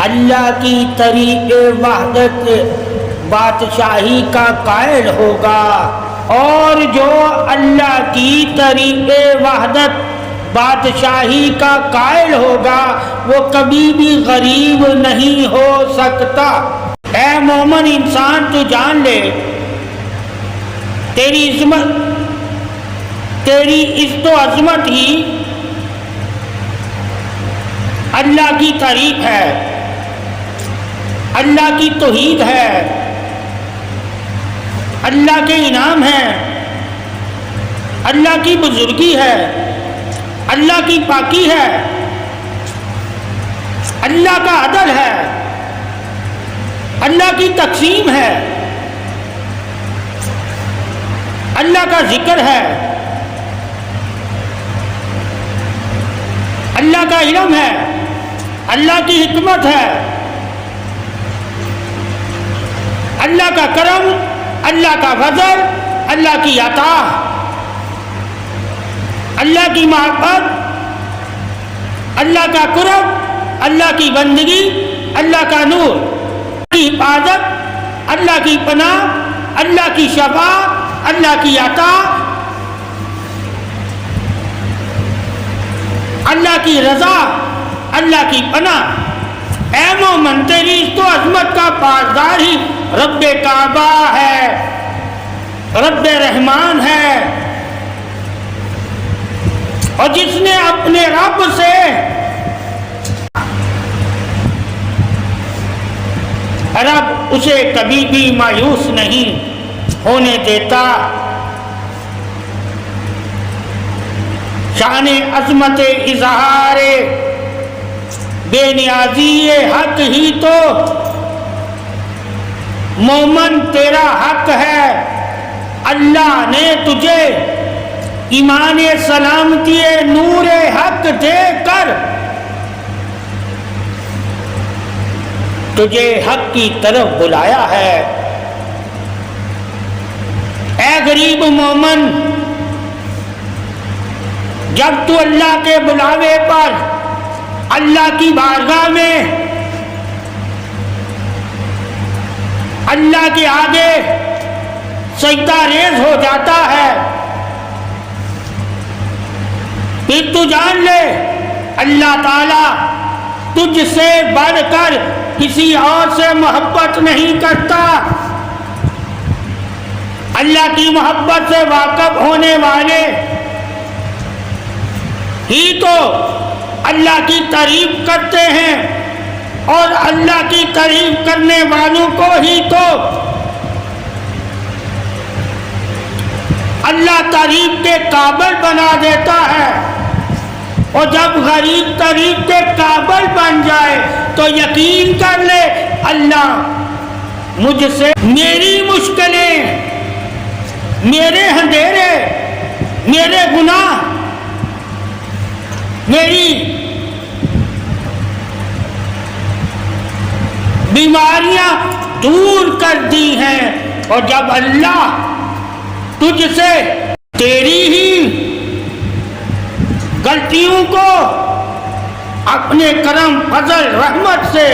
اللہ کی طریق وحدت بادشاہی کا قائل ہوگا، اور جو اللہ کی طریق وحدت بادشاہی کا قائل ہوگا وہ کبھی بھی غریب نہیں ہو سکتا۔ اے مومن انسان تو جان لے، تیری عظمت، تیری عزت و عظمت ہی اللہ کی تعریف ہے، اللہ کی توحید ہے، اللہ کے انعام ہے، اللہ کی بزرگی ہے، اللہ کی پاکی ہے، اللہ کا عدل ہے، اللہ کی تقسیم ہے، اللہ کا ذکر ہے، اللہ کا علم ہے، اللہ کی حکمت ہے، اللہ کا کرم، اللہ کا فضل، اللہ کی عطا، اللہ کی محبت، اللہ کا قرب، اللہ کی بندگی، اللہ کا نور، اللہ کی حفاظت، اللہ کی پناہ، اللہ کی شفاعت، اللہ کی عطا، اللہ کی رضا، اللہ کی پناہ۔ اے مومن، تیری عزت و عظمت کا پاسدار ہی رب کعبہ ہے، رب رحمان ہے، اور جس نے اپنے رب سے رب اسے کبھی بھی مایوس نہیں ہونے دیتا۔ شان عظمت اظہار بے نیازی حق ہی تو مومن تیرا حق ہے۔ اللہ نے تجھے ایمان سلامتی نور حق دے کر تجھے حق کی طرف بلایا ہے۔ اے غریب مومن، جب تو اللہ کے بلاوے پر اللہ کی بارگاہ میں اللہ کے آگے سجدہ ریز ہو جاتا ہے، پھر تو جان لے اللہ تعالیٰ تجھ سے بڑھ کر کسی اور سے محبت نہیں کرتا۔ اللہ کی محبت سے واقف ہونے والے ہی تو اللہ کی تعریف کرتے ہیں، اور اللہ کی تعریف کرنے والوں کو ہی تو اللہ تعریف کے قابل بنا دیتا ہے۔ اور جب غریب تعریف کے قابل بن جائے تو یقین کر لے اللہ مجھ سے میری مشکلیں، میرے اندھیرے، میرے گناہ، میری بیماریاں دور کر دی ہیں۔ اور جب اللہ تجھ سے تیری ہی غلطیوں کو اپنے کرم فضل رحمت سے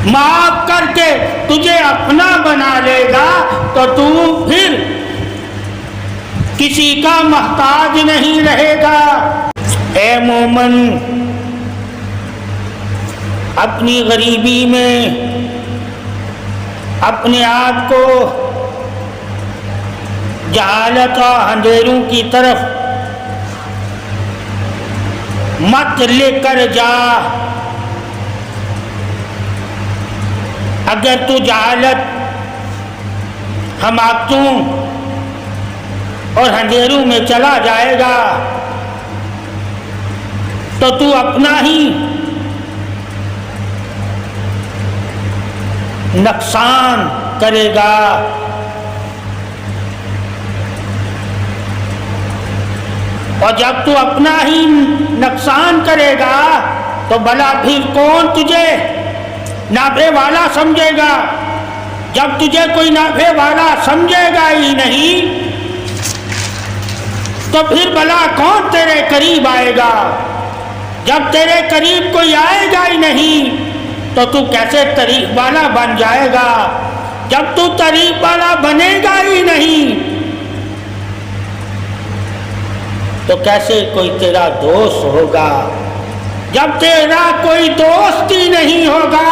معاف کر کے تجھے اپنا بنا لے گا تو تو پھر کسی کا محتاج نہیں رہے گا۔ اے مومن، اپنی غریبی میں اپنے آپ کو جہالت اور اندھیروں کی طرف مت لے کر جا۔ اگر تو جہالت، حماقتوں اور اندھیروں میں چلا جائے گا تو اپنا ہی نقصان کرے گا۔ اور جب تو اپنا ہی نقصان کرے گا تو بھلا پھر کون تجھے نافع والا سمجھے گا؟ جب تجھے کوئی نافع والا سمجھے گا ہی نہیں تو پھر بھلا کون تیرے قریب آئے گا؟ جب تیرے قریب کوئی آئے گا ہی نہیں تو تو کیسے طریق والا بن جائے گا؟ جب تو طریق والا بنے گا ہی نہیں تو کیسے کوئی تیرا دوست ہوگا؟ جب تیرا کوئی دوست ہی نہیں ہوگا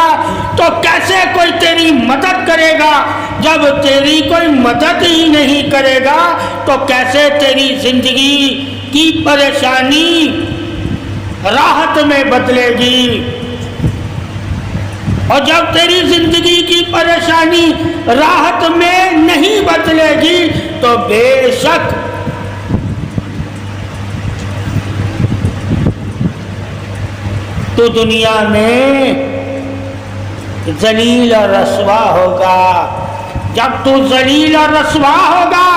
تو کیسے کوئی تیری مدد کرے گا؟ جب تیری کوئی مدد ہی نہیں کرے گا تو کیسے تیری زندگی کی پریشانی راحت میں بدلے گی؟ اور جب تیری زندگی کی پریشانی راحت میں نہیں بدلے گی تو بے شک تو دنیا میں ذلیل اور رسوا ہوگا۔ جب تو ذلیل اور رسوا ہوگا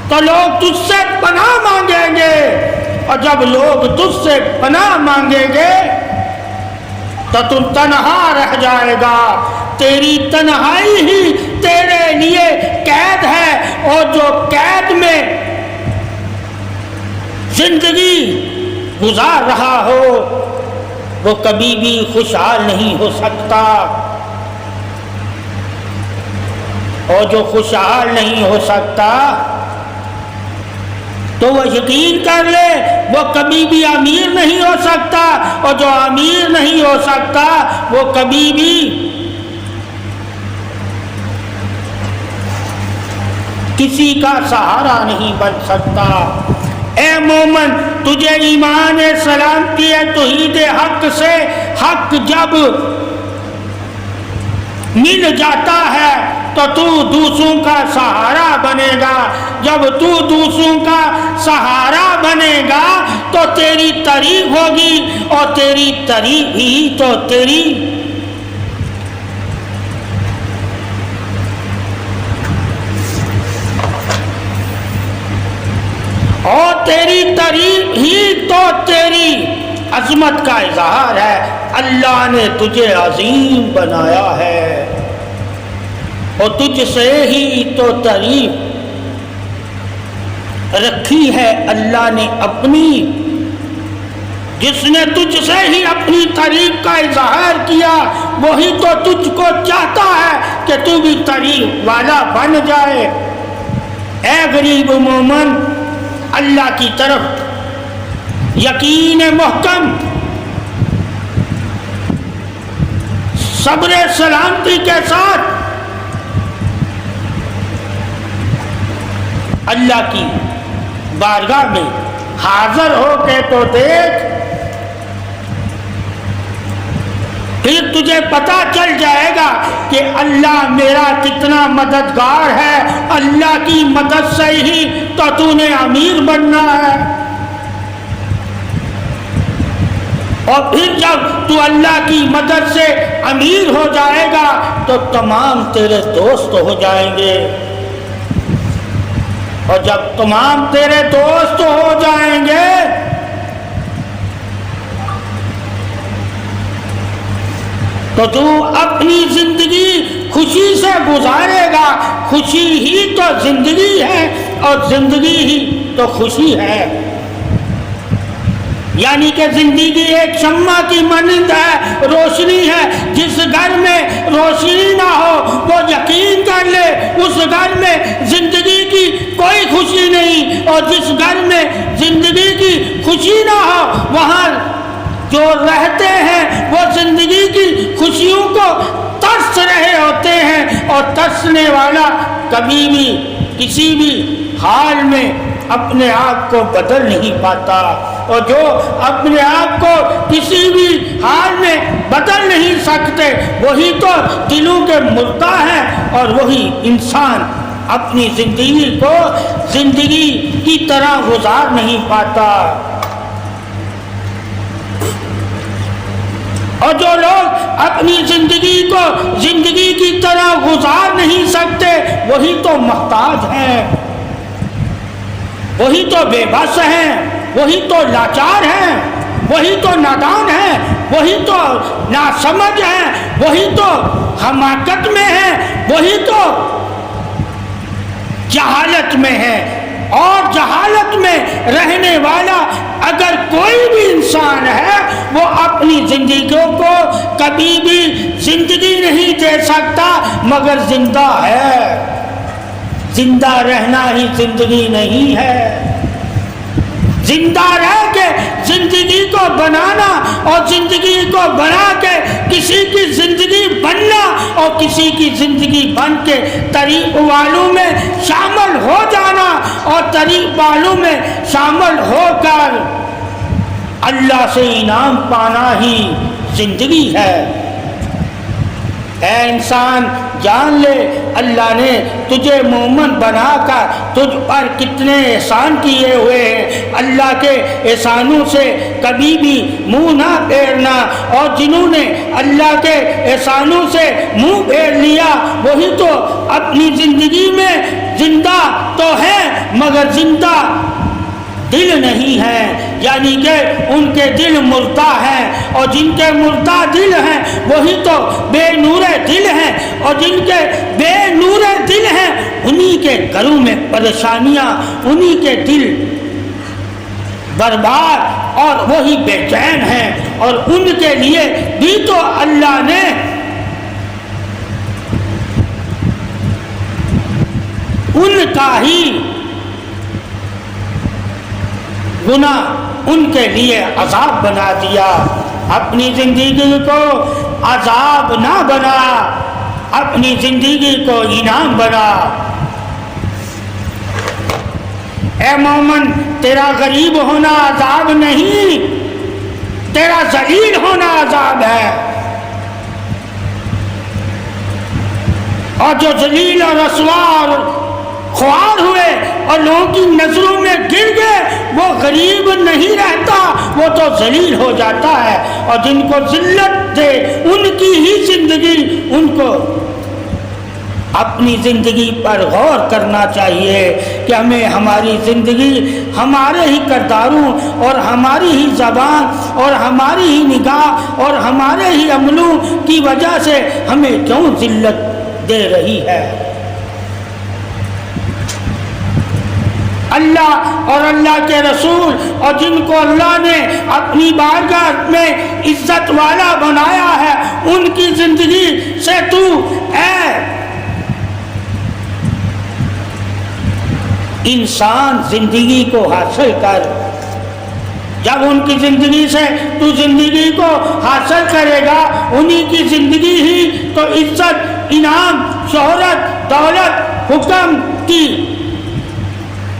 تو لوگ تجھ سے پناہ مانگیں گے، اور جب لوگ تجھ سے پناہ مانگیں گے تو تم تنہا رہ جائے گا۔ تیری تنہائی ہی تیرے لیے قید ہے، اور جو قید میں زندگی گزار رہا ہو وہ کبھی بھی خوشحال نہیں ہو سکتا، اور جو خوشحال نہیں ہو سکتا تو وہ یقین کر لے وہ کبھی بھی امیر نہیں ہو سکتا، اور جو امیر نہیں ہو سکتا وہ کبھی بھی کسی کا سہارا نہیں بن سکتا۔ اے مومن، تجھے ایمان سلامتی ہے توحید حق سے حق جب مل جاتا ہے تو دوسروں کا سہارا بنے گا۔ جب تو دوسروں کا سہارا بنے گا تو تیری طریق ہوگی، اور تیری طریق ہی تو تیری طریق ہی تو تیری عظمت کا اظہار ہے۔ اللہ نے تجھے عظیم بنایا ہے، اور تجھ سے ہی تو تعریف رکھی ہے اللہ نے اپنی۔ جس نے تجھ سے ہی اپنی تعریف کا اظہار کیا وہی تو تجھ کو چاہتا ہے کہ تو بھی تعریف والا بن جائے۔ اے غریب مومن، اللہ کی طرف یقین محکم، صبر سلامتی کے ساتھ اللہ کی بارگاہ میں حاضر ہو کے تو دیکھ، پھر تجھے پتا چل جائے گا کہ اللہ میرا کتنا مددگار ہے۔ اللہ کی مدد سے ہی تو نے امیر بننا ہے، اور پھر جب تو اللہ کی مدد سے امیر ہو جائے گا تو تمام تیرے دوست ہو جائیں گے، اور جب تمام تیرے دوست ہو جائیں گے تو تو اپنی زندگی خوشی سے گزارے گا۔ خوشی ہی تو زندگی ہے، اور زندگی ہی تو خوشی ہے۔ یعنی کہ زندگی ایک شمع کی مانند ہے، روشنی ہے۔ جس گھر میں روشنی نہ ہو وہ یقین کر لے اس گھر میں زندگی کی کوئی خوشی نہیں، اور جس گھر میں زندگی کی خوشی نہ ہو وہاں جو رہتے ہیں وہ زندگی کی خوشیوں کو ترس رہے ہوتے ہیں، اور ترسنے والا کبھی بھی کسی بھی حال میں اپنے آپ کو بدل نہیں پاتا، اور جو اپنے آپ کو کسی بھی حال میں بدل نہیں سکتے وہی تو دلوں کے مردہ ہیں، اور وہی انسان اپنی زندگی کو زندگی کی طرح گزار نہیں پاتا۔ اور جو لوگ اپنی زندگی کو زندگی کی طرح گزار نہیں سکتے وہی تو محتاج ہیں، وہی تو بے بس ہیں، وہی تو لاچار ہیں، وہی تو نادان ہیں، وہی تو ناسمجھ ہیں، وہی تو حماقت میں ہیں، وہی تو جہالت میں ہیں۔ اور جہالت میں رہنے والا اگر کوئی بھی انسان ہے وہ اپنی زندگیوں کو کبھی بھی زندگی نہیں دے سکتا مگر زندہ ہے۔ زندہ رہنا ہی زندگی نہیں ہے، زندہ رہ کے زندگی کو بنانا اور زندگی کو بنا کے کسی کی زندگی بننا اور کسی کی زندگی بن کے طریق والوں میں شامل ہو جانا اور طریق والوں میں شامل ہو کر اللہ سے انعام پانا ہی زندگی ہے۔ اے انسان جان لے اللہ نے تجھے مومن بنا کر تجھ پر کتنے احسان کیے ہوئے ہیں۔ اللہ کے احسانوں سے کبھی بھی منہ نہ پھیرنا، اور جنہوں نے اللہ کے احسانوں سے منہ پھیر لیا وہی تو اپنی زندگی میں زندہ تو ہے مگر زندہ دل نہیں ہے، یعنی کہ ان کے دل مردہ ہیں، اور جن کے مردہ دل ہیں وہی تو بے نور دل ہیں، اور جن کے بے نور دل ہیں انہی کے گھروں میں پریشانیاں، انہی کے دل برباد اور وہی بے چین ہیں، اور ان کے لیے بھی تو اللہ نے ان کا ہی گناہ ان کے لیے عذاب بنا دیا۔ اپنی زندگی کو عذاب نہ بنا، اپنی زندگی کو انعام بنا۔ اے مومن تیرا غریب ہونا عذاب نہیں، تیرا ذلیل ہونا عذاب ہے، اور جو ذلیل اور رسوا اور خوار ہوئے اور لوگوں کی نظروں میں گر گئے وہ غریب نہیں رہتا، وہ تو ذلیل ہو جاتا ہے۔ اور جن کو ذلت دے ان کی ہی زندگی، ان کو اپنی زندگی پر غور کرنا چاہیے کہ ہمیں ہماری زندگی ہمارے ہی کرداروں اور ہماری ہی زبان اور ہماری ہی نگاہ اور ہمارے ہی عملوں کی وجہ سے ہمیں کیوں ذلت دے رہی ہے۔ اللہ اور اللہ کے رسول اور جن کو اللہ نے اپنی بارگاہ میں عزت والا بنایا ہے ان کی زندگی سے تو اے انسان زندگی کو حاصل کر۔ جب ان کی زندگی سے تو زندگی کو حاصل کرے گا انہی کی زندگی ہی تو عزت، انعام، شہرت، دولت، حکم کی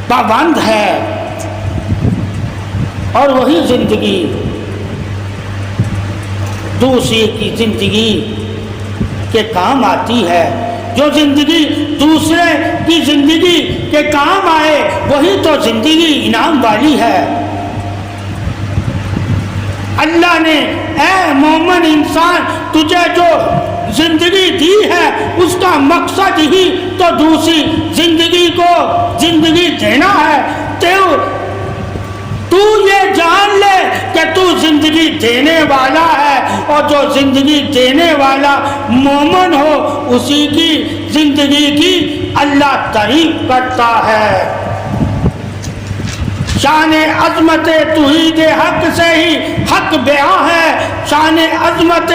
پابند ہے، اور وہی زندگی دوسرے کی زندگی کے کام آتی ہے۔ جو زندگی دوسرے کی زندگی کے کام آئے وہی تو زندگی انعام والی ہے۔ اللہ نے اے مومن انسان تجھے جو زندگی دی ہے اس کا مقصد ہی تو دوسری زندگی کو زندگی دینا ہے۔ تو یہ جان لے کہ تو زندگی دینے والا ہے، اور جو زندگی دینے والا مومن ہو اسی کی زندگی کی اللہ تعریف کرتا ہے۔ شان عظمت توحید حق سے ہی حق بیان ہے، شان عظمت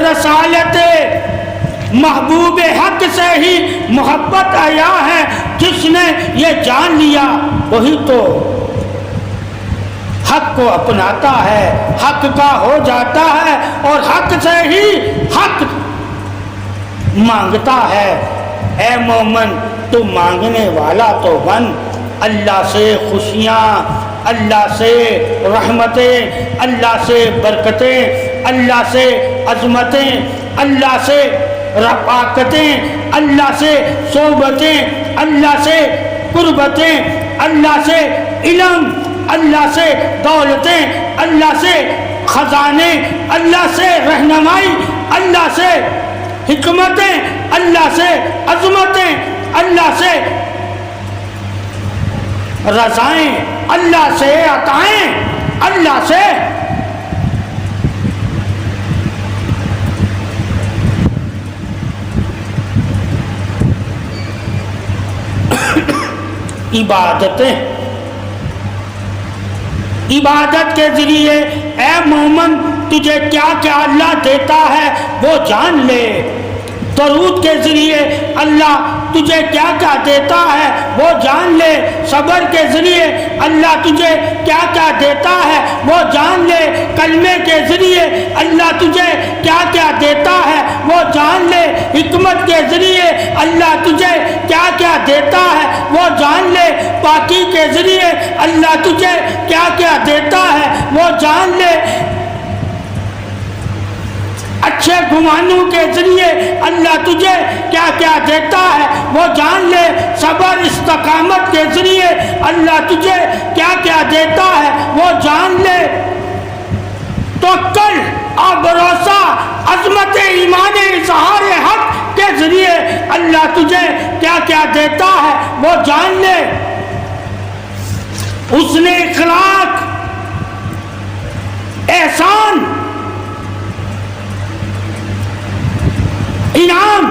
رسالت محبوب حق سے ہی محبت عیا ہے۔ جس نے یہ جان لیا وہی تو حق کو اپناتا ہے، حق کا ہو جاتا ہے، اور حق سے ہی حق مانگتا ہے۔ اے مومن تو مانگنے والا تو بن، اللہ سے خوشیاں، اللہ سے رحمتیں، اللہ سے برکتیں، اللہ سے عظمتیں، اللہ سے رفاقتیں، اللہ سے صحبتیں، اللہ سے قربتیں، اللہ سے علم، اللہ سے دولتیں، اللہ سے خزانے، اللہ سے رہنمائی، اللہ سے حکمتیں، اللہ سے عظمتیں، اللہ سے رضائیں، اللہ سے عطائیں، اللہ سے عبادتیں. عبادت کے ذریعے اے مومن تجھے کیا کیا اللہ دیتا ہے وہ جان لے. درود کے ذریعے اللہ تجھے کیا کیا دیتا ہے وہ جان لے. صبر کے ذریعے اللہ تجھے کیا کیا دیتا ہے وہ جان لے. کلمے کے ذریعے اللہ تجھے کیا کیا دیتا ہے وہ جان لے. حکمت کے ذریعے اللہ تجھے کیا کیا دیتا ہے وہ جان لے. پاکی کے ذریعے اللہ تجھے کیا کیا دیتا ہے وہ جان لے. اچھے گمانوں کے ذریعے اللہ تجھے کیا کیا دیتا ہے وہ جان لے. صبر استقامت کے ذریعے اللہ تجھے کیا کیا دیتا ہے وہ جان لے. توکل اور بھروسہ عظمت ایمان اظہار حق کے ذریعے اللہ تجھے کیا کیا دیتا ہے وہ جان لے. حسن اخلاق، احسان، انعام،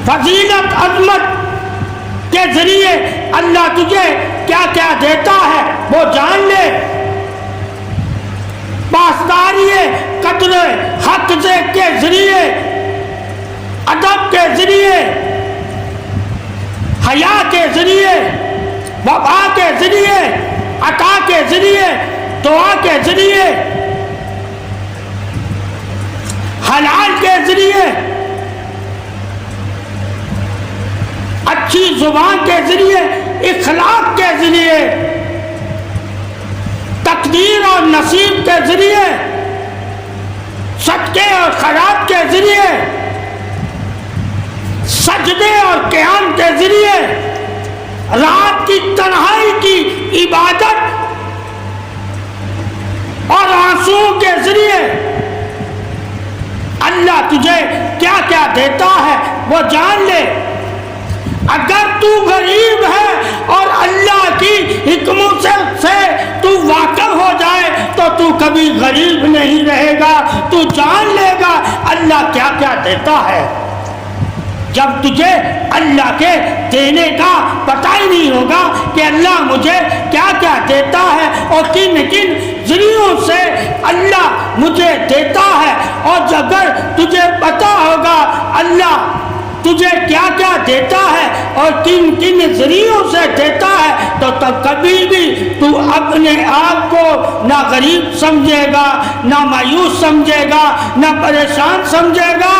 فضیلت، عظمت کے ذریعے اللہ تجھے کیا کیا دیتا ہے وہ جان لے. پاسداری قدر حق کے ذریعے، ادب کے ذریعے، حیا کے ذریعے، وفا کے ذریعے، عطا کے ذریعے، دعا کے ذریعے، حلال کے ذریعے، اچھی زبان کے ذریعے، اخلاق کے ذریعے، تقدیر اور نصیب کے ذریعے، صدقے اور خیرات کے ذریعے، سجدے اور قیام کے ذریعے، رات کی تنہائی کی عبادت اور آنسو کے ذریعے اللہ تجھے کیا کیا دیتا ہے وہ جان لے. اگر تو غریب ہے اور اللہ کی حکمت سے تو واقف ہو جائے تو تو کبھی غریب نہیں رہے گا. تو جان لے گا اللہ کیا کیا دیتا ہے. جب تجھے اللہ کے دینے کا پتہ ہی نہیں ہوگا کہ اللہ مجھے کیا کیا دیتا ہے اور کن کن ذریعوں سے اللہ مجھے دیتا ہے، اور اگر تجھے پتہ ہوگا اللہ تجھے کیا کیا دیتا ہے اور کن کن ذریعوں سے دیتا ہے تو تب کبھی بھی تو اپنے آپ کو نہ غریب سمجھے گا، نہ مایوس سمجھے گا، نہ پریشان سمجھے گا،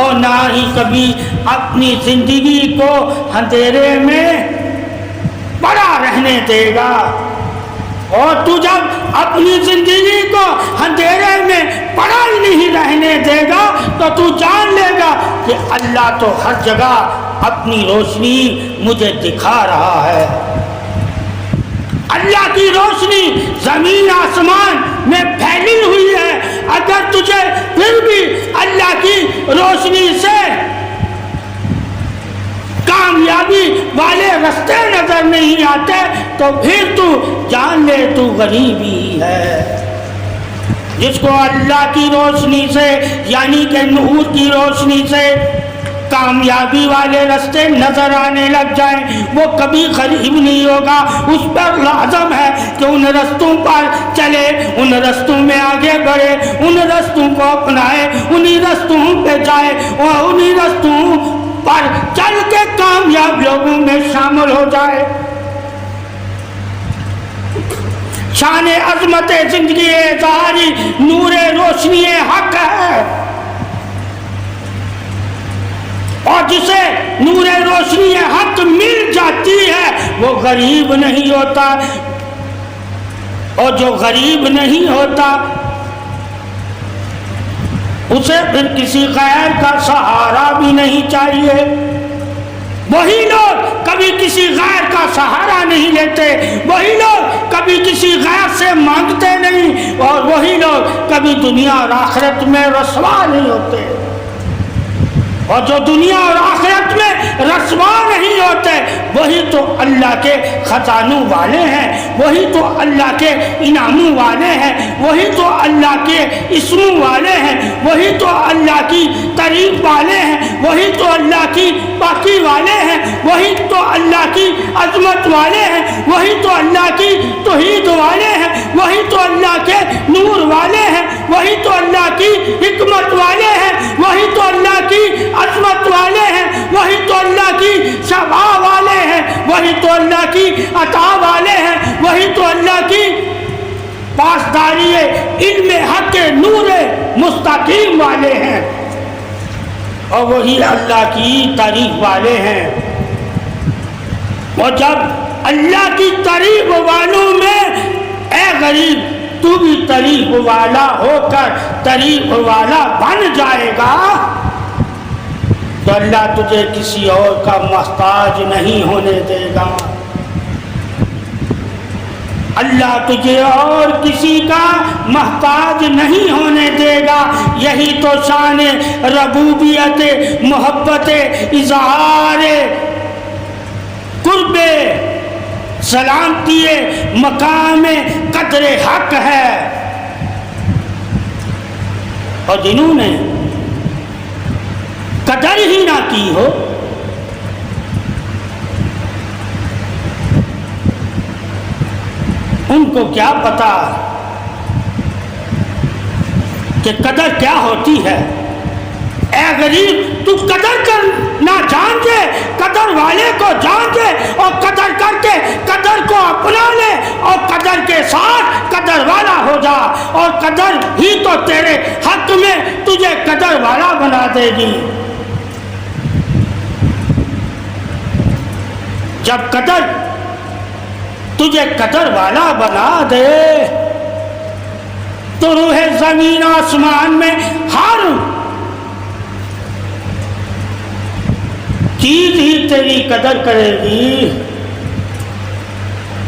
اور نہ ہی کبھی اپنی زندگی کو اندھیرے میں پڑا رہنے دے گا. اور تو جب اپنی زندگی کو اندھیرے میں پڑا ہی نہیں رہنے دے گا تو تو جان لے گا کہ اللہ تو ہر جگہ اپنی روشنی مجھے دکھا رہا ہے. اللہ کی روشنی زمین آسمان میں پھیلی ہوئی ہے. اگر تجھے پھر بھی اللہ کی روشنی سے کامیابی والے رستے نظر نہیں آتے تو پھر تو جان لے تو غریب ہی ہے. جس کو اللہ کی روشنی سے یعنی کہ نور کی روشنی سے کامیابی والے رستے نظر آنے لگ جائیں وہ کبھی غریب نہیں ہوگا. اس پر لازم ہے کہ ان رستوں پر چلے، ان رستوں میں آگے بڑھے، ان رستوں کو اپنائے، انہی رستوں پہ جائے اور انہی رستوں پر چل کے کامیاب لوگوں میں شامل ہو جائے. شان عظمت زندگی اظہاری نور روشنی حق ہے، اور جسے نور روشنی حق مل جاتی ہے وہ غریب نہیں ہوتا، اور جو غریب نہیں ہوتا اسے پھر کسی غیر کا سہارا بھی نہیں چاہیے. وہی لوگ کبھی کسی غیر کا سہارا نہیں لیتے، وہی لوگ کبھی کسی غیر سے مانگتے نہیں، اور وہی لوگ کبھی دنیا اور آخرت میں رسوا نہیں ہوتے. اور جو دنیا اور آخرت میں رسوا نہیں ہوتے وہی تو اللہ کے خزانوں والے ہیں، وہی تو اللہ کے انعاموں والے ہیں، وہی تو اللہ کے اسموں والے ہیں، وہی تو اللہ کی تعریف والے ہیں، وہی تو اللہ کی پاکی والے ہیں، وہی تو اللہ کی عظمت والے ہیں، وہی تو اللہ کی توحید والے ہیں، وہی تو اللہ کے نور والے ہیں، وہی تو اللہ کی حکمت والے ہیں، وہی تو اللہ کی عظمت والے ہیں، وہی تو اللہ کی شفا والے ہیں، وہی تو اللہ کی عطا والے ہیں، وہی تو اللہ کی پاسداری علم حق نور مستقیم والے ہیں، اور وہی اللہ کی تعریف والے ہیں۔ اور جب اللہ کی تعریف والوں میں اے غریب تو بھی تعریف والا ہو کر تعریف والا بن جائے گا تو اللہ تجھے کسی اور کا محتاج نہیں ہونے دے گا، اللہ تجھے اور کسی کا محتاج نہیں ہونے دے گا۔ یہی تو شان ربوبیت، محبت، اظہار قرب، سلامتی مقام قدر حق ہے۔ اور جنہوں نے قدر ہی نہ کی ہو ان کو کیا پتا کہ قدر کیا ہوتی ہے۔ اے غریب تو قدر کرنا جان دے، قدر والے کو جان دے اور قدر کر کے قدر کو اپنا لے اور قدر کے ساتھ قدر والا ہو جا، اور قدر ہی تو تیرے حق میں تجھے قدر والا بنا دے گی۔ جب قدر تجھے قدر والا بنا دے تو روح زمین آسمان میں ہر چیز ہی تیری قدر کرے گی،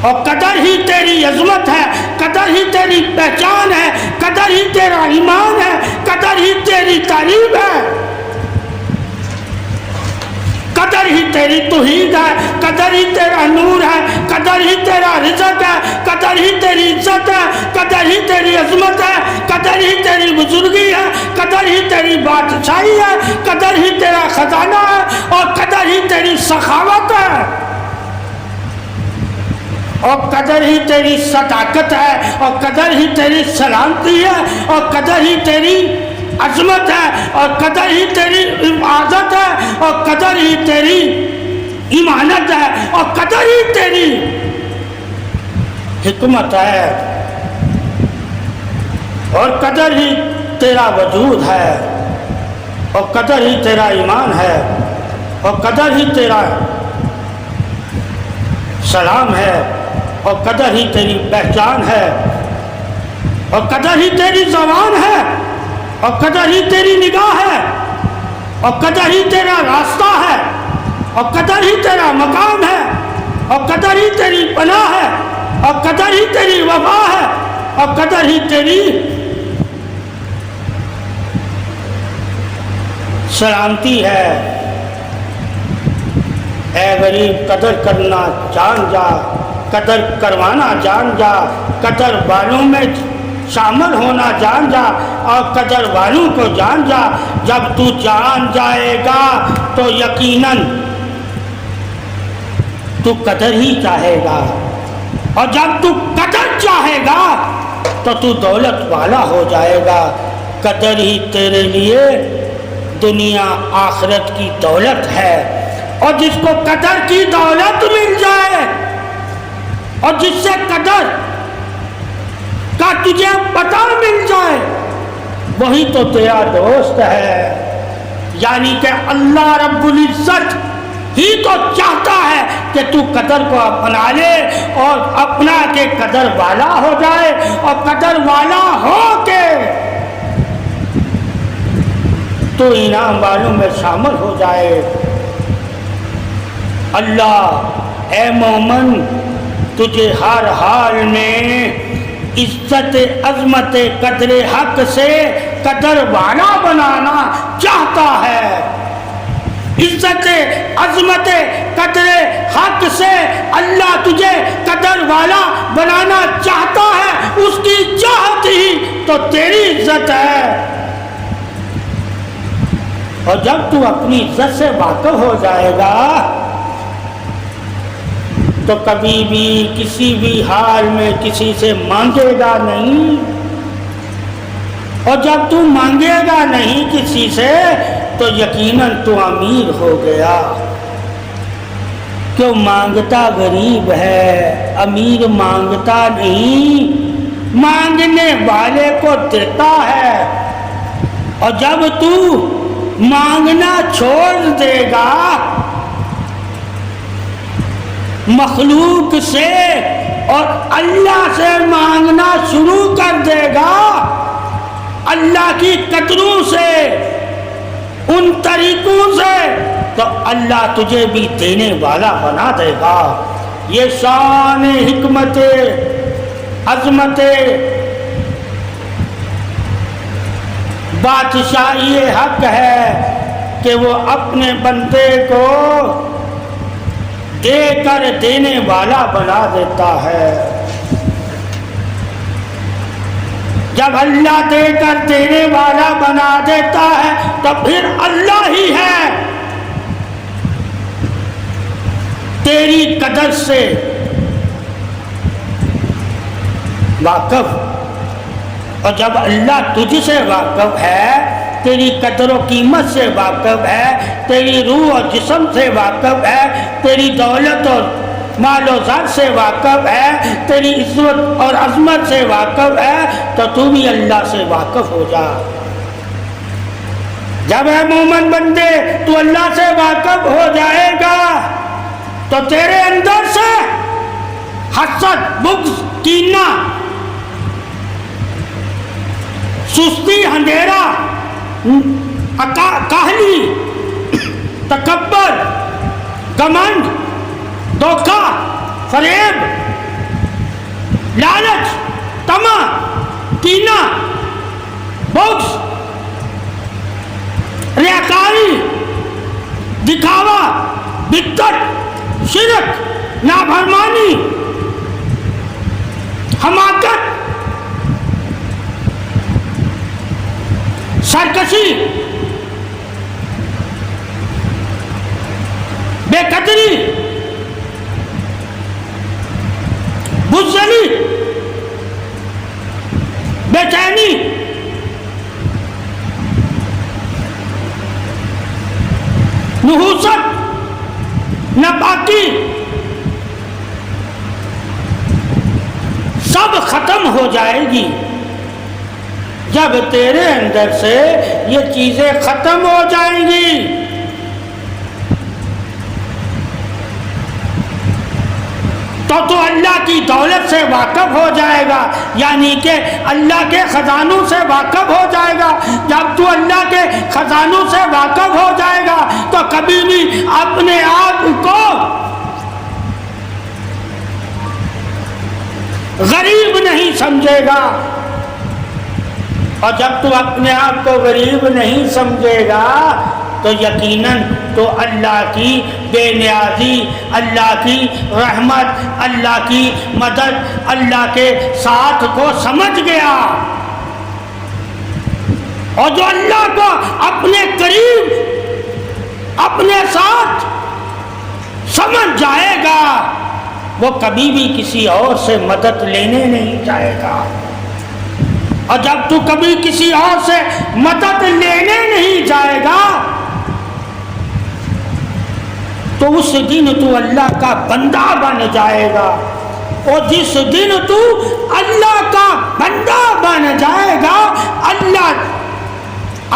اور قدر ہی تیری عظمت ہے، قدر ہی تیری پہچان ہے، قدر ہی تیرا ایمان ہے، قدر ہی تیری تعریف ہے، قدر ہی تیری توحید ہے، قدر ہی تیرا نور ہے، قدر ہی تیرا رزق ہے، قدر ہی تیری عزت ہے، قدر ہی تیری عظمت ہے، قدر ہی تیری بزرگی ہے، قدر ہی تیری بادشاہی ہے، قدر ہی تیرا خزانہ ہے، اور قدر ہی تیری سخاوت ہے، اور قدر ہی تیری صداقت ہے، اور قدر ہی تیری سلامتی ہے، اور قدر ہی تیری عظمت ہے، اور قدر ہی تیری عزت ہے، اور قدر ہی تیری ایمانت ہے، اور قدر ہی تیری حکمت ہے، اور قدر ہی تیرا وجود ہے، اور قدر ہی تیرا ایمان ہے، اور قدر ہی تیرا سلام ہے، اور قدر ہی تیری پہچان ہے، اور قدر ہی تیری زبان ہے، اور قدر ہی تیری نگاہ ہے، اور قدر ہی تیرا راستہ ہے، اور قدر ہی تیرا مقام ہے، اور قدر ہی تیری پناہ ہے، اور قدر ہی تیری وفا ہے، اور قدر ہی تیری سلامتی ہے۔ اے غریب قدر کرنا جان جا، قدر کروانا جان جا، قدر والوں میں شامل ہونا جان جا، اور قدر والوں کو جان جا۔ جب تو جان جائے گا تو یقیناً تو قدر ہی چاہے گا، اور جب تو قدر چاہے گا تو دولت والا ہو جائے گا۔ قدر ہی تیرے لیے دنیا آخرت کی دولت ہے، اور جس کو قدر کی دولت مل جائے اور جس سے قدر کا تجھے پتہ مل جائے وہی تو تیرا دوست ہے۔ یعنی کہ اللہ رب العزت ہی تو چاہتا ہے کہ تو قدر کو اپنا لے اور اپنا کے قدر والا ہو جائے، اور قدر والا ہو کے تو انعام والوں میں شامل ہو جائے۔ اللہ اے مومن تجھے ہر حال میں عزت عظمت قدر حق سے قدر والا بنانا چاہتا ہے، عزت عظمت قدر حق سے اللہ تجھے قدر والا بنانا چاہتا ہے، اس کی چاہت ہی تو تیری عزت ہے۔ اور جب تو اپنی عزت سے واقف ہو جائے گا تو کبھی بھی کسی بھی حال میں کسی سے مانگے گا نہیں، اور جب تو مانگے گا نہیں کسی سے تو یقیناً تو امیر ہو گیا۔ کیوں مانگتا غریب ہے، امیر مانگتا نہیں، مانگنے والے کو دیتا ہے۔ اور جب تو مانگنا چھوڑ دے گا، مخلوق سے اور اللہ سے مانگنا شروع کر دے گا، اللہ کی قدروں سے، ان طریقوں سے، تو اللہ تجھے بھی دینے والا بنا دے گا۔ یہ شان حکمت عظمت بادشاہی حق ہے کہ وہ اپنے بندے کو دے کر دینے والا بنا دیتا ہے۔ جب اللہ دے کر دینے والا بنا دیتا ہے تو پھر اللہ ہی ہے تیری قدر سے واقف۔ اور جب اللہ تجھ سے واقف ہے، تیری قدر و قیمت سے واقف ہے، تیری روح اور جسم سے واقف ہے، تیری دولت اور مال و زر سے واقف ہے، تیری عزت اور عظمت سے واقف ہے، تو تو بھی اللہ سے واقف ہو جا۔ جب اے مومن بندے تو اللہ سے واقف ہو جائے گا تو تیرے اندر سے حسد، بغض، کینہ، سستی، اندھیرا، کاہلی، تکبر، گھمنڈ، دھوکہ، فریب، لالچ، طمع، کینہ، بغض، ریاکاری، دکھاوا، بدعت، شرک، نافرمانی، حماقت، سرکشی، بے قدری، بزدلی، بے چینی، نحوست، ناپاکی، سب ختم ہو جائے گی۔ جب تیرے اندر سے یہ چیزیں ختم ہو جائیں گی تو اللہ کی دولت سے واقف ہو جائے گا، یعنی کہ اللہ کے خزانوں سے واقف ہو جائے گا۔ جب تو اللہ کے خزانوں سے واقف ہو جائے گا تو کبھی بھی اپنے آپ کو غریب نہیں سمجھے گا، اور جب تو اپنے آپ کو غریب نہیں سمجھے گا تو یقیناً تو اللہ کی بے نیازی، اللہ کی رحمت، اللہ کی مدد، اللہ کے ساتھ کو سمجھ گیا۔ اور جو اللہ کو اپنے قریب، اپنے ساتھ سمجھ جائے گا، وہ کبھی بھی کسی اور سے مدد لینے نہیں جائے گا۔ اور جب تو کبھی کسی اور سے مدد لینے نہیں جائے گا تو اس دن تو اللہ کا بندہ بن جائے گا، اور جس دن تو اللہ کا بندہ بن جائے گا، اللہ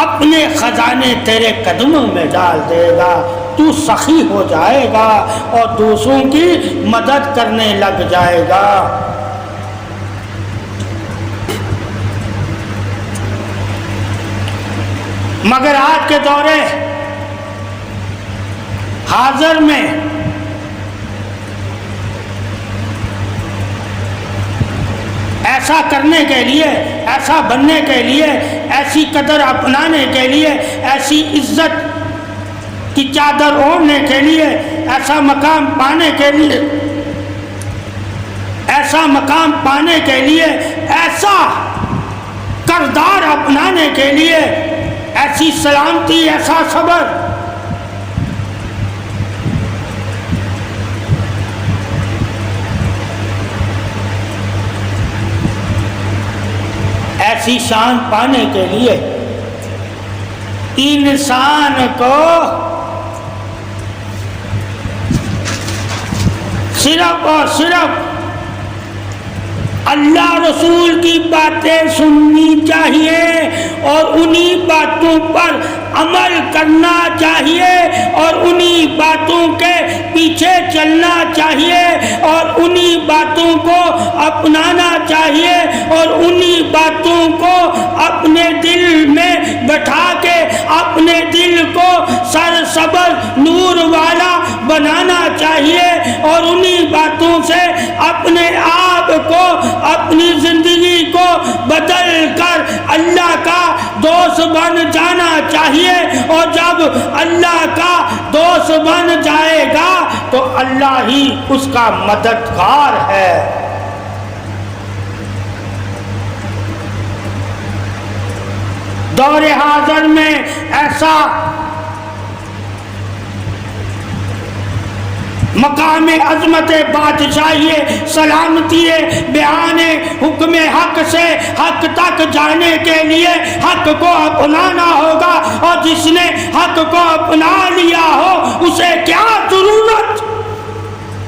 اپنے خزانے تیرے قدموں میں ڈال دے گا، تو سخی ہو جائے گا اور دوسروں کی مدد کرنے لگ جائے گا۔ مگر آج کے دور حاضر میں ایسا کرنے کے لیے، ایسا بننے کے لیے، ایسی قدر اپنانے کے لیے، ایسی عزت کی چادر اوڑھنے کے لیے، ایسا مقام پانے کے لیے، ایسا مقام پانے کے لیے، ایسا کردار اپنانے کے لیے، ایسی سلامتی، ایسا صبر، ایسی شان پانے کے لیے انسان کو صرف اور صرف اللہ رسول کی باتیں سننی چاہیے اور انہی باتوں پر عمل کرنا چاہیے اور انہی باتوں کے پیچھے چلنا چاہیے اور انہی باتوں کو اپنانا چاہیے اور انہی باتوں کو اپنے دل میں بٹھا کے اپنے دل کو سرسبز نور والا بنانا چاہیے اور انہی باتوں سے اپنے آپ کو، اپنی زندگی کو بدل کر اللہ کا دوست بن جانا چاہیے۔ اور جب اللہ کا دوست بن جائے گا تو اللہ ہی اس کا مددگار ہے۔ دور حاضر میں ایسا مقام عظمت بادشاہی سلامتی بیان حکم حق سے حق تک جانے کے لیے حق کو اپنانا ہوگا، اور جس نے حق کو اپنا لیا ہو اسے کیا ضرورت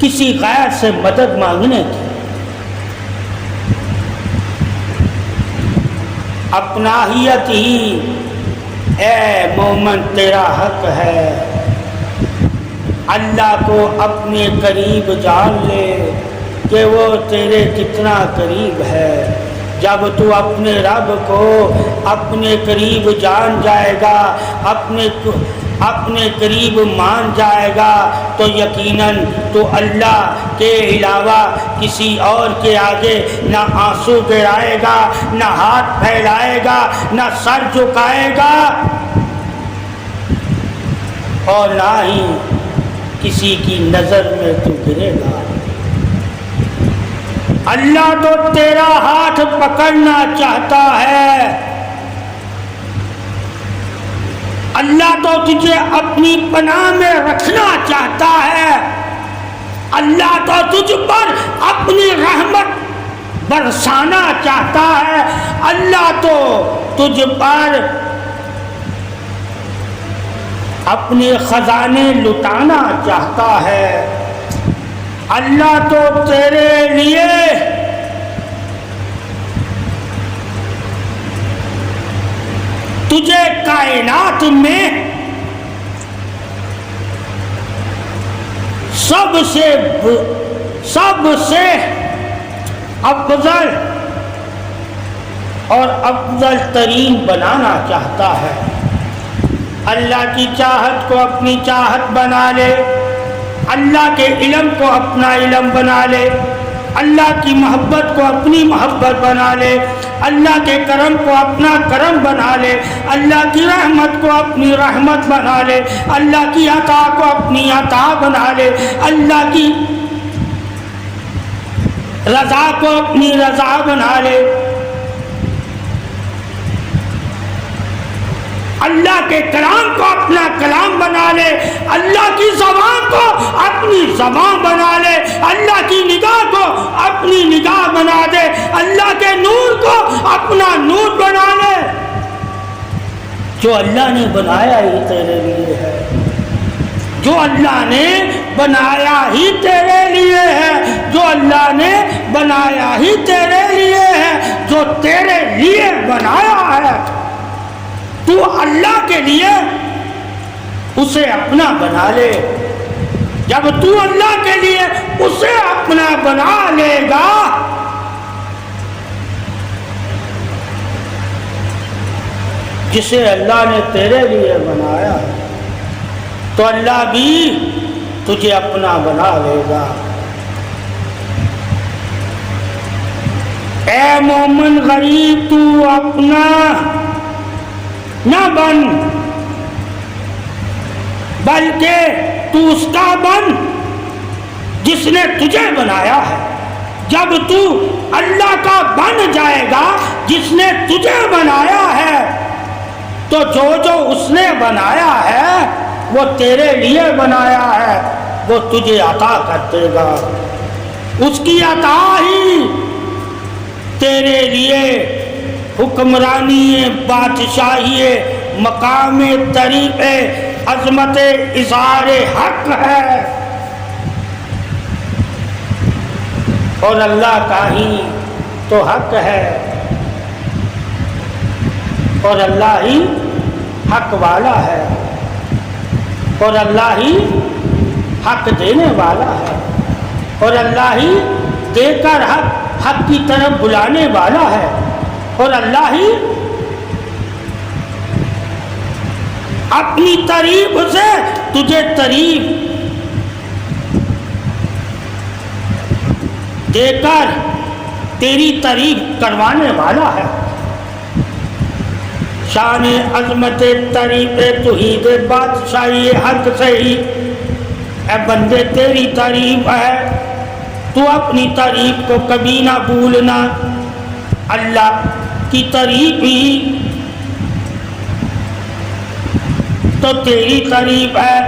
کسی غیر سے مدد مانگنے کی۔ اپناہیت ہی اے مومن تیرا حق ہے۔ اللہ کو اپنے قریب جان لے کہ وہ تیرے کتنا قریب ہے۔ جب تو اپنے رب کو اپنے قریب جان جائے گا، اپنے قریب مان جائے گا، تو یقیناً تو اللہ کے علاوہ کسی اور کے آگے نہ آنسو گرائے گا، نہ ہاتھ پھیلائے گا، نہ سر جھکائے گا، اور نہ ہی کسی کی نظر میں تو گرے گا۔ اللہ تو تیرا ہاتھ پکڑنا چاہتا ہے، اللہ تو تجھے اپنی پناہ میں رکھنا چاہتا ہے، اللہ تو تجھ پر اپنی رحمت برسانا چاہتا ہے، اللہ تو تجھ پر اپنے خزانے لٹانا چاہتا ہے۔ اللہ تو تیرے لیے تجھے کائنات میں سب سے افضل اور افضل ترین بنانا چاہتا ہے۔ اللہ کی چاہت کو اپنی چاہت بنا لے، اللہ کے علم کو اپنا علم بنا لے، اللہ کی محبت کو اپنی محبت بنا لے، اللہ کے کرم کو اپنا کرم بنا لے، اللہ کی رحمت کو اپنی رحمت بنا لے، اللہ کی عطا کو اپنی عطا بنا لے، اللہ کی رضا کو اپنی رضا بنا لے، اللہ کے کلام کو اپنا کلام بنا لے، اللہ کی زبان کو اپنی زبان بنا لے، اللہ کی نگاہ کو اپنی نگاہ بنا دے، اللہ کے نور کو اپنا نور بنا لے۔ جو اللہ نے بنایا ہی تیرے لیے ہے، جو اللہ نے بنایا ہی تیرے لیے ہے، جو اللہ نے بنایا ہی تیرے لیے ہے، جو تیرے لیے بنایا ہے، تو اللہ کے لیے اسے اپنا بنا لے۔ جب تو اللہ کے لیے اسے اپنا بنا لے گا جسے اللہ نے تیرے لیے بنایا تو اللہ بھی تجھے اپنا بنا لے گا۔ اے مومن غریب تو اپنا نہ بن، بلکہ تو اس کا بن جس نے تجھے بنایا ہے۔ جب تو اللہ کا بن جائے گا جس نے تجھے بنایا ہے تو جو جو اس نے بنایا ہے وہ تیرے لیے بنایا ہے وہ تجھے عطا کر دے گا۔ اس کی عطا ہی تیرے لیے حکمرانی بادشاہی مقام طریق عظمت اظہار حق ہے، اور اللہ کا ہی تو حق ہے، اور اللہ ہی حق والا ہے، اور اللہ ہی حق دینے والا ہے، اور اللہ ہی دے کر حق کی طرف بلانے والا ہے، اور اللہ ہی اپنی تعریف سے تجھے تعریف دے کر تیری تعریف کروانے والا ہے۔ شان عظمت تعریف توحید بادشاہی حق سے ہی اے بندے تیری تعریف ہے، تو اپنی تعریف کو کبھی نہ بھولنا۔ اللہ کی تعریف ہی تو تیری تعریف ہے،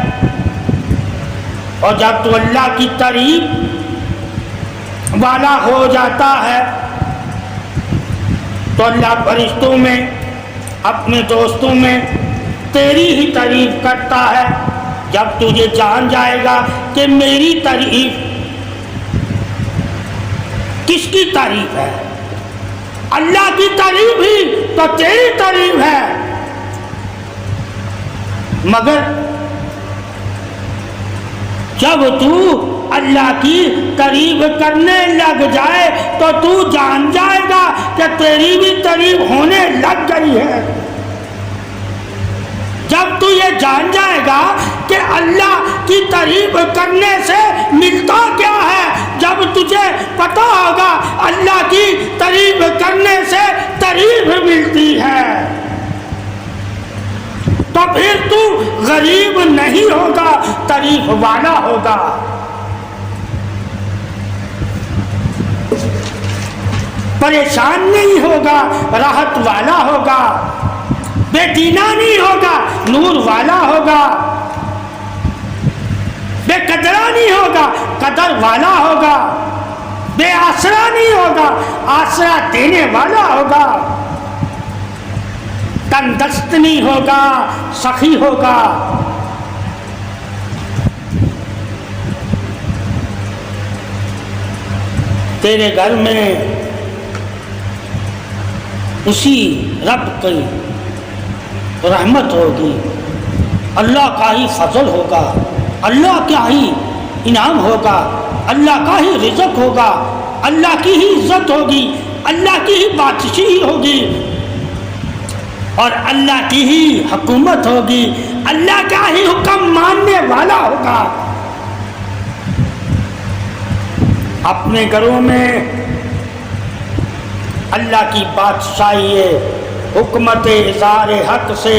اور جب تو اللہ کی تعریف والا ہو جاتا ہے تو اللہ فرشتوں میں اپنے دوستوں میں تیری ہی تعریف کرتا ہے۔ جب تجھے جان جائے گا کہ میری تعریف کس کی تعریف ہے، اللہ کی تعریف ہی تو تیری تعریف ہے، مگر جب تو اللہ کی تعریف کرنے لگ جائے تو تو جان جائے گا کہ تیری بھی تعریف ہونے لگ گئی ہے۔ جب تو یہ جان جائے گا کہ اللہ کی تعریف کرنے سے ملتا کیا ہے، جب تجھے پتا ہوگا اللہ کی تعریف کرنے سے تعریف ملتی ہے، تو پھر تو غریب نہیں ہوگا، تعریف والا ہوگا۔ پریشان نہیں ہوگا، راحت والا ہوگا، بے دینہ نہیں ہوگا، نور والا ہوگا، بے قدرہ نہیں ہوگا، قدر والا ہوگا، بے آسرا نہیں ہوگا، آسرا دینے والا ہوگا، تندرست نہیں ہوگا، سخی ہوگا۔ تیرے گھر میں اسی رب کی رحمت ہوگی، اللہ کا ہی فضل ہوگا، اللہ کا ہی انعام ہوگا، اللہ کا ہی رزق ہوگا، اللہ کی ہی عزت ہوگی، اللہ کی ہی بادشاہی ہوگی، اور اللہ کی ہی حکومت ہوگی، اللہ کا ہی حکم ماننے والا ہوگا۔ اپنے گھروں میں اللہ کی بادشاہی حکمت اظہار حق سے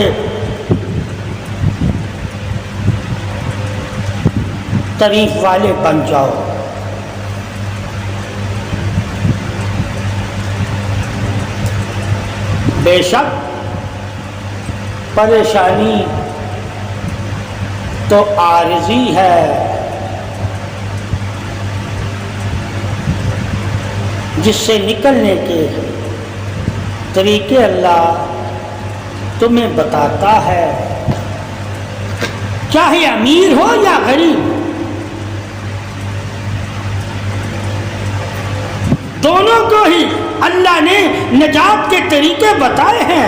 تعریف والے بن جاؤ۔ بے شک پریشانی تو عارضی ہے، جس سے نکلنے کے طریقے اللہ تمہیں بتاتا ہے، چاہے امیر ہو یا غریب، دونوں کو ہی اللہ نے نجات کے طریقے بتائے ہیں،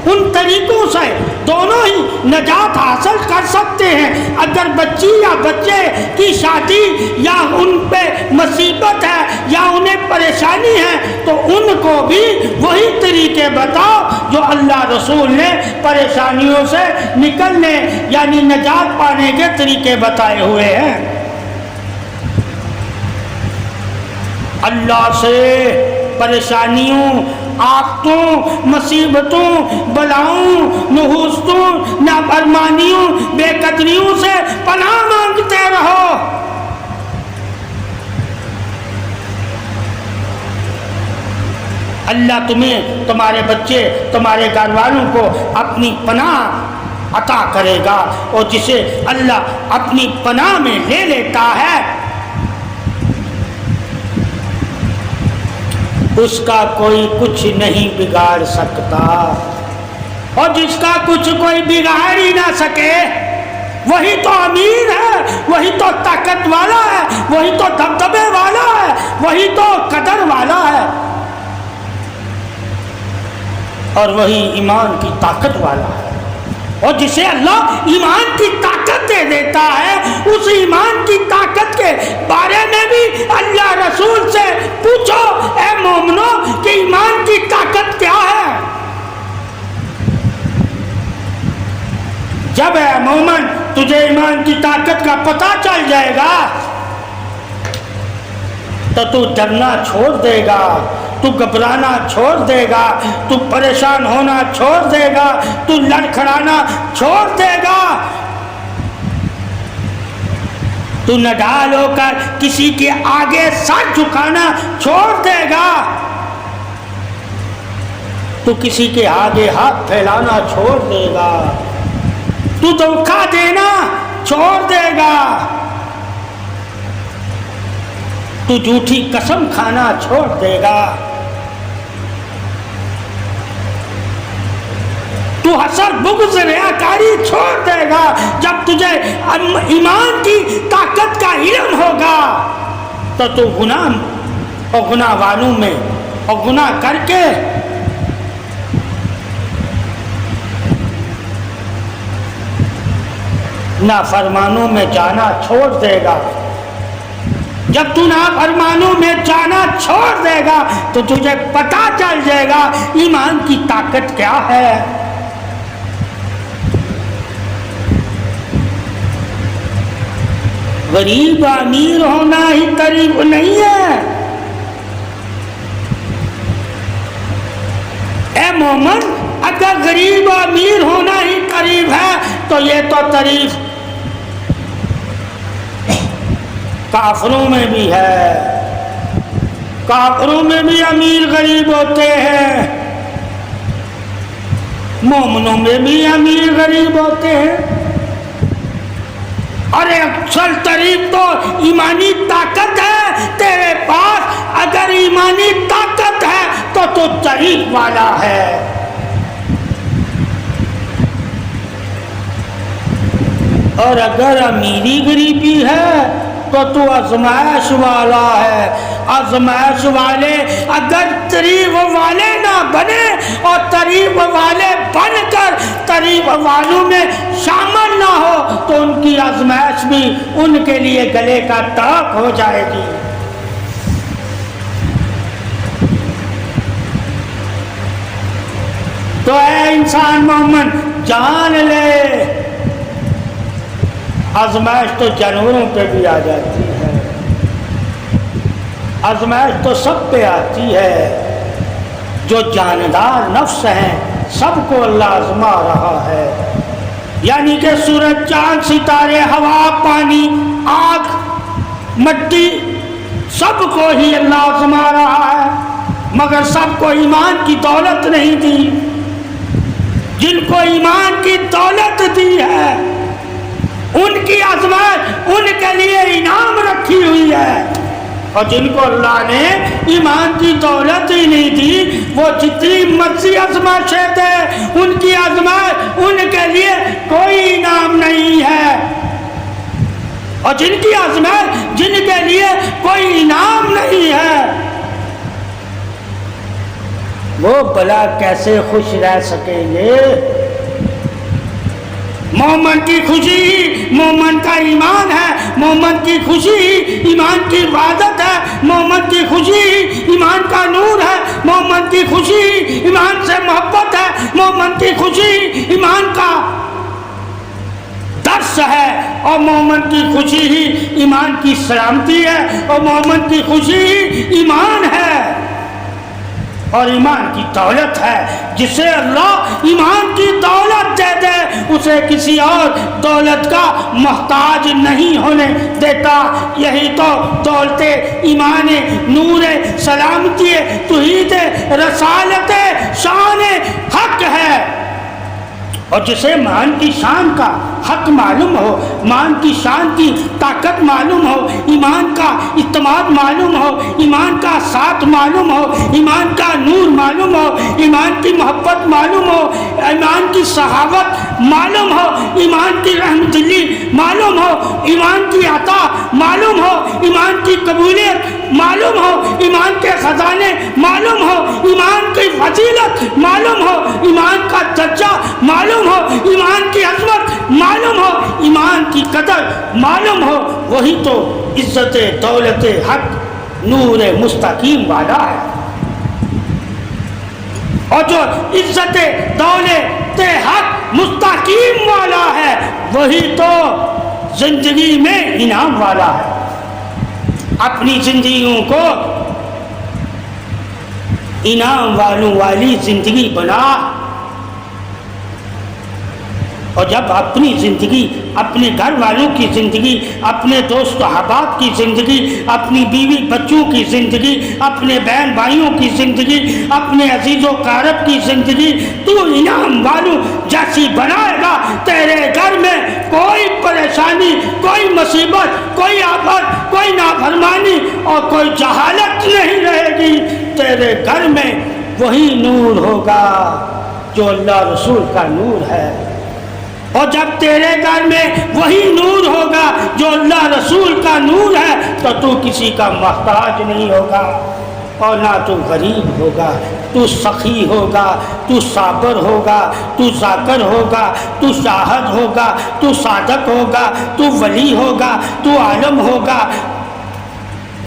ان طریقوں سے دونوں ہی نجات حاصل کر سکتے ہیں۔ اگر بچی یا بچے کی شادی یا ان پہ مصیبت ہے یا انہیں پریشانی ہے تو ان کو بھی وہی طریقے بتاؤ جو اللہ رسول نے پریشانیوں سے نکلنے یعنی نجات پانے کے طریقے بتائے ہوئے ہیں۔ اللہ سے پریشانیوں آفتوں، مصیبتوں، بلاؤں، نحوستوں، نافرمانیوں، بے قدریوں سے پناہ مانگتے رہو۔ اللہ تمہیں، تمہارے بچے، تمہارے گھر والوں کو اپنی پناہ عطا کرے گا، اور جسے اللہ اپنی پناہ میں لے لیتا ہے اس کا کوئی کچھ نہیں بگاڑ سکتا، اور جس کا کچھ کوئی بگاڑ ہی نہ سکے وہی تو امیر ہے، وہی تو طاقت والا ہے، وہی تو دبدبے والا ہے، وہی تو قدر والا ہے، اور وہی ایمان کی طاقت والا ہے۔ اور جسے اللہ ایمان کی طاقت دے دیتا ہے اس ایمان کی طاقت کے بارے میں بھی اللہ رسول سے پوچھو اے مومنو کہ ایمان کی طاقت کیا ہے۔ جب اے مومن تجھے ایمان کی طاقت کا پتہ چل جائے گا تو ڈرنا چھوڑ دے گا، تو گھبرانا چھوڑ دے گا، تو پریشان ہونا چھوڑ دے گا، تو لڑکھڑانا چھوڑ دے گا، تو نڈال ہو کر کسی کے آگے سر جھکانا چھوڑ دے گا، تو کسی کے آگے ہاتھ پھیلانا چھوڑ دے گا، تو دھوکہ دینا چھوڑ دے گا، تو جھوٹی قسم کھانا چھوڑ دے گا، تو حسد بغض ریاکاری چھوڑ دے گا۔ جب تجھے ایمان کی طاقت کا علم ہوگا تو گناہ اور گناہ والوں میں اور گناہ کر کے نافرمانوں میں جانا چھوڑ دے گا۔ جب تو نافرمانوں میں جانا چھوڑ دے گا تو تجھے پتہ چل جائے گا ایمان کی طاقت کیا ہے۔ غریب امیر ہونا ہی قریب نہیں ہے۔ اے مومن اگر غریب امیر ہونا ہی قریب ہے تو یہ تو تعریف کافروں میں بھی ہے، کافروں میں بھی امیر غریب ہوتے ہیں، مومنوں میں بھی امیر غریب ہوتے ہیں۔ ارے اصل طریق تو ایمانی طاقت ہے تیرے پاس، اگر ایمانی طاقت ہے تو طریق والا ہے۔ اور اگر امیری غریبی ہے تو آزمائش والا ہے۔ آزمائش والے اگر طریق والے نہ بنے اور طریق والے بن کر طریق والوں میں شامل نہ ہو تو ان کی آزمائش بھی ان کے لیے گلے کا ٹاپ ہو جائے گی۔ تو اے انسان مومن جان لے، آزمائش تو جانوروں پہ بھی آ جاتی ہے، آزمائش تو سب پہ آتی ہے، جو جاندار نفس ہیں سب کو اللہ آزما رہا ہے۔ یعنی کہ سورج، چاند، ستارے، ہوا، پانی، آگ، مٹی، سب کو ہی اللہ آزما رہا ہے، مگر سب کو ایمان کی دولت نہیں دی۔ جن کو ایمان کی دولت دی ہے ان کی آزمائش ان کے لیے انعام رکھی ہوئی ہے، اور جن کو اللہ نے ایمان کی دولت ہی نہیں دی وہ جتنی مرضی آزمائشیں دے ان کی آزمائش ان کے لیے کوئی انعام نہیں ہے، اور جن کی آزمائش جن کے لیے کوئی انعام نہیں ہے وہ بھلا کیسے خوش رہ سکیں گے؟ مومن کی خوشی ہی مومن کا ایمان ہے، مومن کی خوشی ہی ایمان کی عبادت ہے، مومن کی خوشی ہی ایمان کا نور ہے، مومن کی خوشی ہی ایمان سے محبت ہے، مومن کی خوشی ہی ایمان کا درس ہے، اور مومن کی خوشی ہی ایمان کی سلامتی ہے، اور مومن کی خوشی ہی ایمان ہے۔ اور ایمان کی دولت ہے۔ جسے اللہ ایمان کی دولت دے دے اسے کسی اور دولت کا محتاج نہیں ہونے دیتا۔ یہی تو دولت ایمان، نور سلامتی، توحید رسالت شان حق ہے۔ اور جسے مان کی شان کا حق معلوم ہو، مان کی شان کی طاقت معلوم ہو، ایمان کا اعتماد معلوم ہو، ایمان کا ساتھ معلوم ہو، ایمان کا نور معلوم ہو، ایمان کی محبت معلوم ہو، ایمان کی صحابت معلوم ہو، ایمان کی رحمت دلی معلوم ہو، ایمان کی عطا معلوم ہو، ایمان کی قبولیت معلوم ہو، ایمان کے خزانے معلوم ہو، ایمان کی فضیلت معلوم ہو، ایمان کا درجہ معلوم ہو، ایمان کی عظمت معلوم ہو، ایمان کی قدر معلوم ہو، وہی تو عزت دولت حق نور مستقیم والا ہے۔ اور جو عزت دولت حق مستقیم والا ہے وہی تو زندگی میں انعام والا ہے۔ اپنی زندگیوں کو انعام والوں والی زندگی بنا، اور جب اپنی زندگی، اپنے گھر والوں کی زندگی، اپنے دوست و احباب کی زندگی، اپنی بیوی بچوں کی زندگی، اپنے بہن بھائیوں کی زندگی، اپنے عزیز و اقارب کی زندگی تو انعام والوں جیسی بنائے گا، تیرے گھر میں کوئی پریشانی، کوئی مصیبت، کوئی آفت، کوئی نافرمانی اور کوئی جہالت نہیں رہے گی۔ تیرے گھر میں وہی نور ہوگا جو اللہ رسول کا نور ہے، اور جب تیرے گھر میں وہی نور ہوگا جو اللہ رسول کا نور ہے تو تو کسی کا محتاج نہیں ہوگا، اور نہ تو غریب ہوگا، تو سخی ہوگا، تو صابر ہوگا، تو ذاکر ہوگا، تو شاہد ہوگا، تو صادق ہوگا، تو ولی ہوگا، تو عالم ہوگا،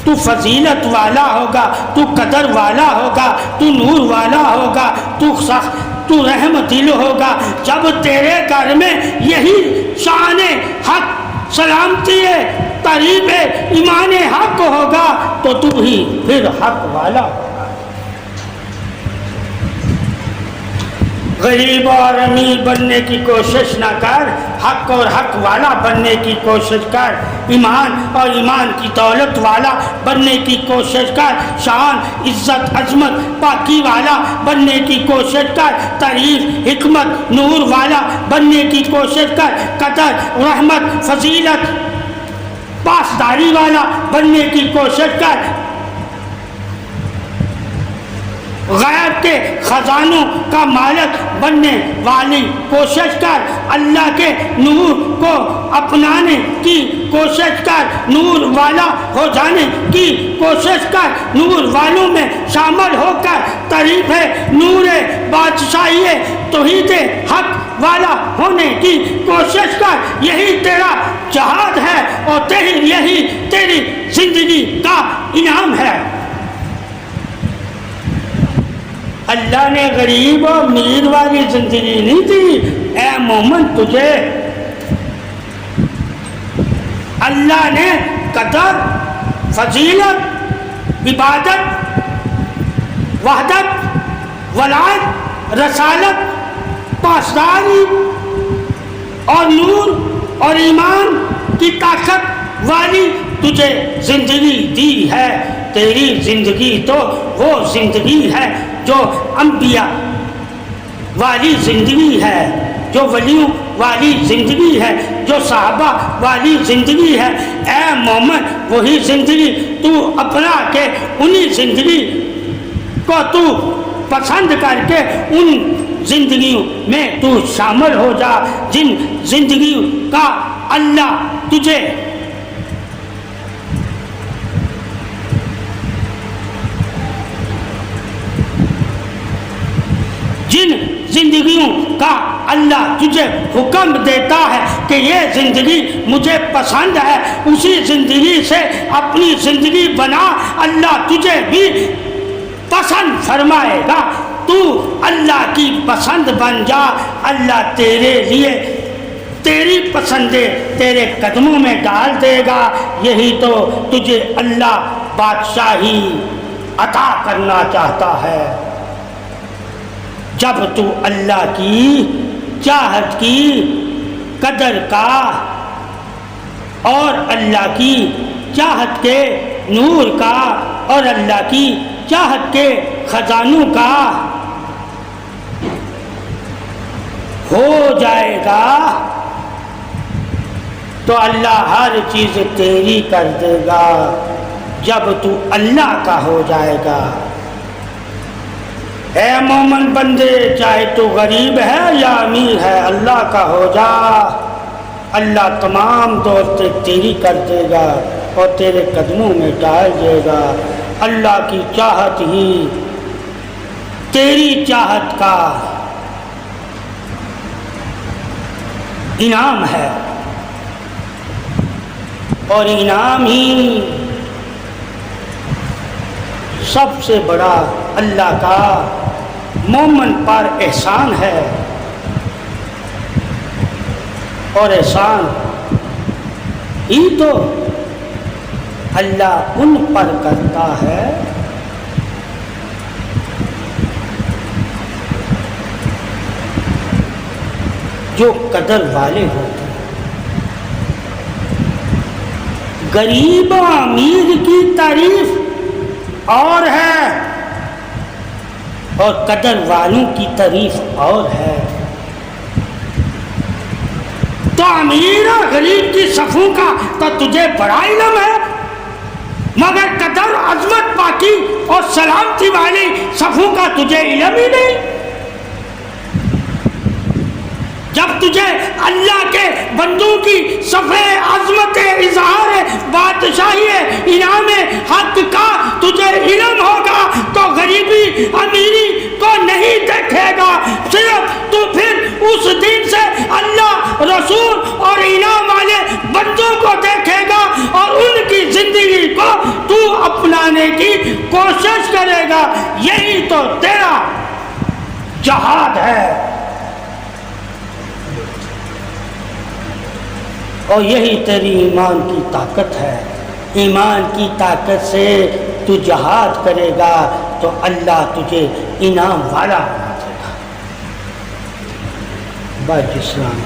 تو فضیلت والا ہوگا، تو قدر والا ہوگا، تو نور والا ہوگا، تو رحم دل ہوگا۔ جب تیرے گھر میں یہی شان حق، سلامتی، تعریف ایمان حق ہوگا تو تو ہی پھر حق والا ہوگا۔ غریب اور امیر بننے کی کوشش نہ کر، حق اور حق والا بننے کی کوشش کر، ایمان اور ایمان کی دولت والا بننے کی کوشش کر، شان، عزت، عظمت، پاکی والا بننے کی کوشش کر، تعریف، حکمت، نور والا بننے کی کوشش کر، قدر، رحمت، فضیلت، پاسداری والا بننے کی کوشش کر، غیب کے خزانوں کا مالک بننے والی کوشش کر، اللہ کے نور کو اپنانے کی کوشش کر، نور والا ہو جانے کی کوشش کر، نور والوں میں شامل ہو کر تعریف نور بادشاہی توحید حق والا ہونے کی کوشش کر۔ یہی تیرا جہاد ہے اور یہی تیری زندگی کا انعام ہے۔ اللہ نے غریب اور امیر والی زندگی نہیں دی، اے مومن تجھے اللہ نے قدر، فضیلت، عبادت، وحدت، ولایت، رسالت، پاسداری اور نور اور ایمان کی طاقت والی تجھے زندگی دی ہے۔ تیری زندگی تو وہ زندگی ہے جو انبیاء والی زندگی ہے، جو ولیوں والی زندگی ہے، جو صحابہ والی زندگی ہے۔ اے مومن وہی زندگی تو اپنا کے انہی زندگی کو تو پسند کر کے ان زندگیوں میں تو شامل ہو جا جن زندگیوں کا اللہ تجھے جن زندگیوں کا اللہ تجھے حکم دیتا ہے کہ یہ زندگی مجھے پسند ہے، اسی زندگی سے اپنی زندگی بنا، اللہ تجھے بھی پسند فرمائے گا۔ تو اللہ کی پسند بن جا، اللہ تیرے لیے تیری پسندیں تیرے قدموں میں ڈال دے گا۔ یہی تو تجھے اللہ بادشاہی عطا کرنا چاہتا ہے۔ جب تو اللہ کی چاہت کی قدر کا اور اللہ کی چاہت کے نور کا اور اللہ کی چاہت کے خزانوں کا ہو جائے گا تو اللہ ہر چیز تیری کر دے گا جب تو اللہ کا ہو جائے گا۔ اے مومن بندے، چاہے تو غریب ہے یا امیر ہے، اللہ کا ہو جا، اللہ تمام دولتیں تیری کر دے گا اور تیرے قدموں میں ڈال دے گا۔ اللہ کی چاہت ہی تیری چاہت کا انعام ہے، اور انعام ہی سب سے بڑا اللہ کا مومن پر احسان ہے، اور احسان ہی تو اللہ ان پر کرتا ہے جو قدر والے ہوتے ہیں۔ غریب و امیر کی تعریف اور ہے اور قدر والوں کی تعریف اور ہے۔ تو امیر اور غریب کی صفوں کا تو تجھے بڑا علم ہے، مگر قدر، عظمت، پاکی اور سلامتی والی صفوں کا تجھے علم ہی نہیں۔ جب تجھے اللہ کے بندوں کی صفے عظمت، اظہار بادشاہی، انعام حق کا تجھے علم ہوگا تو غریبی امیری کو نہیں دیکھے گا، صرف تو پھر اس دن سے اللہ، رسول اور انعام والے بندوں کو دیکھے گا اور ان کی زندگی کو تو اپنانے کی کوشش کرے گا۔ یہی تو تیرا جہاد ہے، اور یہی تیری ایمان کی طاقت ہے۔ ایمان کی طاقت سے تو جہاد کرے گا تو اللہ تجھے انعام والا بنا دے گا۔ باقی اسلام